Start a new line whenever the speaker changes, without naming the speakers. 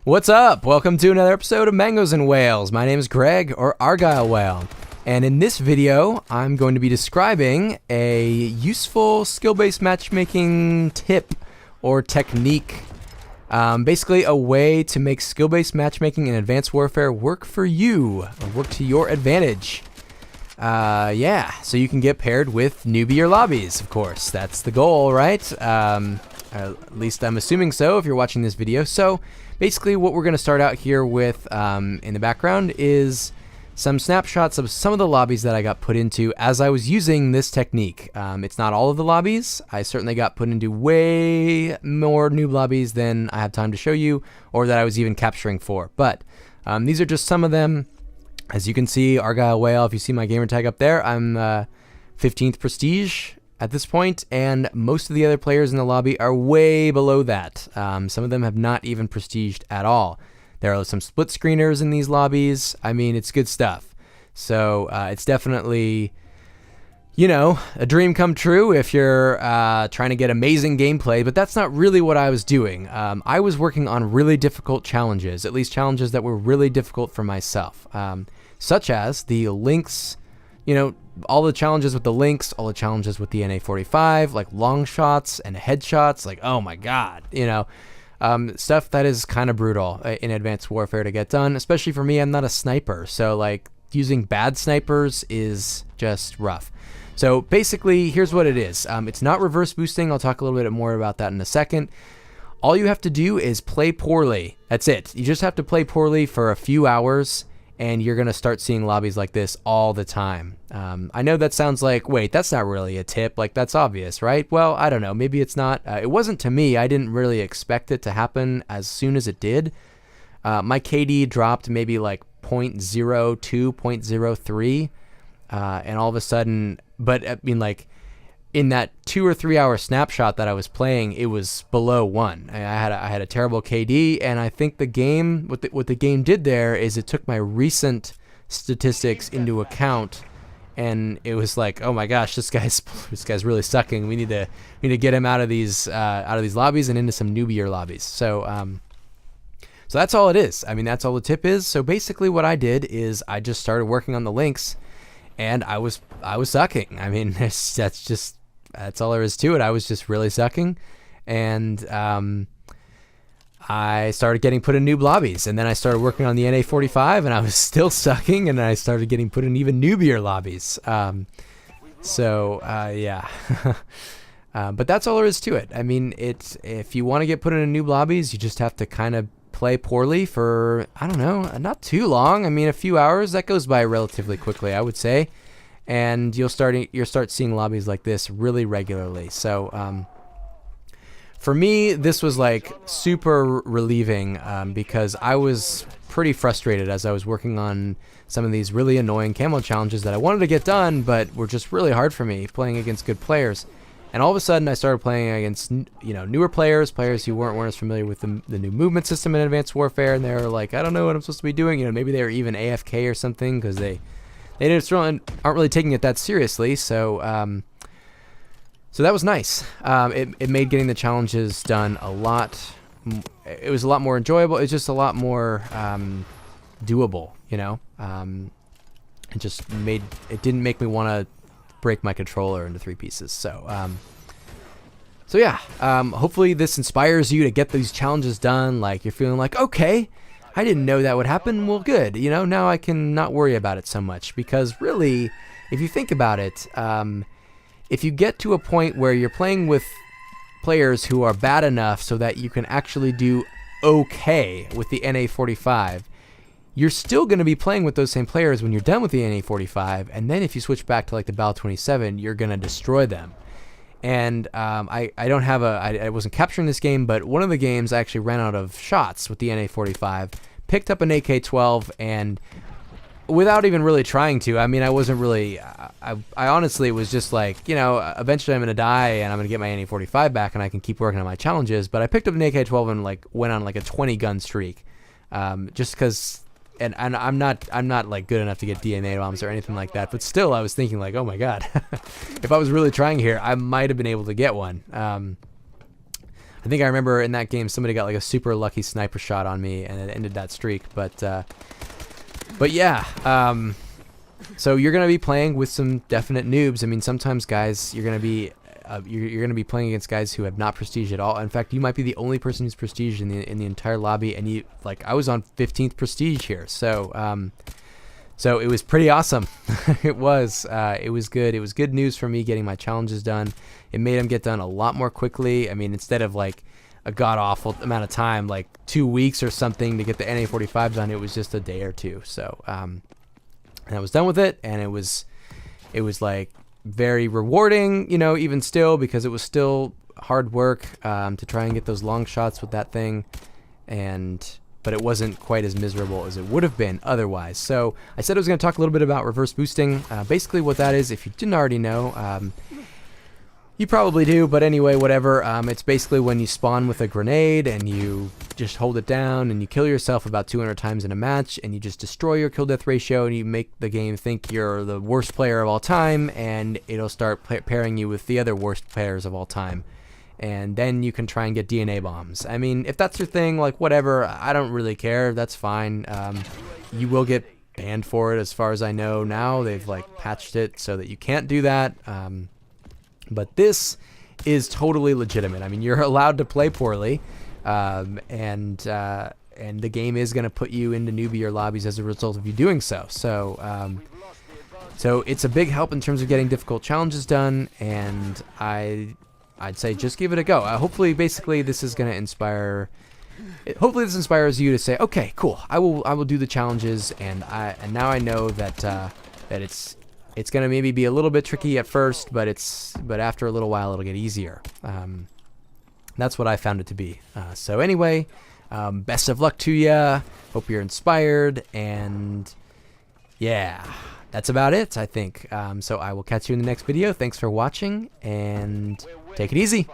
What's up? Welcome to another episode of Mangoes and Whales. My name is Greg, or Argyle Whale. And in this video, I'm going to be describing a useful skill-based matchmaking tip or technique. Basically a way to make skill-based matchmaking in Advanced Warfare work for you, or work to your advantage. So you can get paired with NOOB or Lobbies, of course. That's the goal, right? At least I'm assuming so if you're watching this video. So basically what we're going to start out here with in the background is some snapshots of some of the lobbies that I got put into as I was using this technique. It's not all of the lobbies. I certainly got put into way more NOOB lobbies than I have time to show you or that I was even capturing for. But these are just some of them. As you can see, Argyle Whale, if you see my gamer tag up there, I'm 15th prestige at this point, and most of the other players in the lobby are way below that. Some of them have not even prestiged at all. There are some split screeners in these lobbies. I mean, it's good stuff. So it's definitely, you know, a dream come true if you're trying to get amazing gameplay, but that's not really what I was doing. I was working on really difficult challenges, at least challenges that were really difficult for myself, such as the links, you know, all the challenges with the links, all the challenges with the NA45, like long shots and headshots, like, oh my God, you know, stuff that is kind of brutal in Advanced Warfare to get done, especially for me. I'm not a sniper, so like using bad snipers is just rough. So basically, here's what it is. It's not reverse boosting. I'll talk a little bit more about that in a second. All you have to do is play poorly. That's it. You just have to play poorly for a few hours, and you're going to start seeing lobbies like this all the time. I know that sounds like, wait, that's not really a tip. Like, that's obvious, right? Well, I don't know. Maybe it's not. It wasn't to me. I didn't really expect it to happen as soon as it did. My KD dropped maybe like 0.02, 0.03, and all of a sudden, but I mean, like, in that 2 or 3 hour snapshot that I was playing, it was below 1. I had a terrible KD, and I think the game, what the game did there is it took my recent statistics into account, and it was like, oh my gosh, this guy's really sucking. We need to get him out of these lobbies and into some noobier lobbies. So so that's all it is. I mean, that's all the tip is. So basically, what I did is I just started working on the links, and I was sucking. I mean, that's all there is to it. I was just really sucking, and I started getting put in noob lobbies, and then I started working on the NA45, and I was still sucking, and I started getting put in even noobier lobbies. Yeah. But that's all there is to it. I mean, if you want to get put in noob lobbies, you just have to kind of play poorly for, I don't know, not too long. I mean, a few hours. That goes by relatively quickly, I would say. And you'll start seeing lobbies like this really regularly. So for me, this was like super relieving because I was pretty frustrated as I was working on some of these really annoying camo challenges that I wanted to get done, but were just really hard for me playing against good players. And all of a sudden, I started playing against, you know, newer players who weren't as familiar with the new movement system in Advanced Warfare, and they were like, I don't know what I'm supposed to be doing. You know, maybe they were even AFK or something because they aren't really taking it that seriously. So so that was nice. It made getting the challenges done a lot. It was a lot more enjoyable. It's just a lot more doable. You know, it didn't make me want to break my controller into 3 pieces. So yeah, hopefully this inspires you to get these challenges done. Like, you're feeling like, okay, I didn't know that would happen. Well, good. You know, now I can not worry about it so much, because really, if you think about it, if you get to a point where you're playing with players who are bad enough so that you can actually do okay with the NA45, you're still going to be playing with those same players when you're done with the NA45, and then if you switch back to like the Bal 27, you're going to destroy them. And I wasn't capturing this game, but one of the games I actually ran out of shots with the NA45, picked up an AK-12, and without even really trying to, I mean, I wasn't really, I honestly was just like, you know, eventually I'm going to die and I'm going to get my NA45 back and I can keep working on my challenges. But I picked up an AK-12 and like went on like a 20 gun streak, just because. And I'm not like good enough to get DNA bombs or anything like that, but still I was thinking like, oh my God, if I was really trying here, I might have been able to get one. I think I remember in that game somebody got like a super lucky sniper shot on me, and it ended that streak. But yeah. So you're gonna be playing with some definite noobs. I mean, sometimes guys, you're gonna be playing against guys who have not prestige at all. In fact, you might be the only person who's prestige in the entire lobby, and you like I was on 15th prestige here. So so it was pretty awesome. It was good. It was good news for me getting my challenges done. It made them get done a lot more quickly. I mean, instead of like a god-awful amount of time, like 2 weeks or something to get the NA45 done, it was just a day or two. So and I was done with it, and it was like very rewarding, you know, even still, because it was still hard work to try and get those long shots with that thing, but it wasn't quite as miserable as it would have been otherwise. So I said I was going to talk a little bit about reverse boosting. Basically what that is, if you didn't already know, you probably do, but anyway, whatever. It's basically when you spawn with a grenade and you just hold it down and you kill yourself about 200 times in a match, and you just destroy your kill death ratio, and you make the game think you're the worst player of all time, and it'll start pairing you with the other worst players of all time. And then you can try and get DNA bombs. I mean, if that's your thing, like whatever, I don't really care. That's fine. You will get banned for it as far as I know now. They've like patched it so that you can't do that. But this is totally legitimate. I mean, you're allowed to play poorly, and the game is going to put you into newbie or lobbies as a result of you doing so. So it's a big help in terms of getting difficult challenges done, and I'd say just give it a go. Hopefully, basically, this is going to inspire. Hopefully, this inspires you to say, okay, cool. I will do the challenges, and now I know that it's gonna maybe be a little bit tricky at first, but after a little while it'll get easier. That's what I found it to be. So anyway, best of luck to ya. Hope you're inspired, and yeah, that's about it, I think. So I will catch you in the next video. Thanks for watching, and take it easy.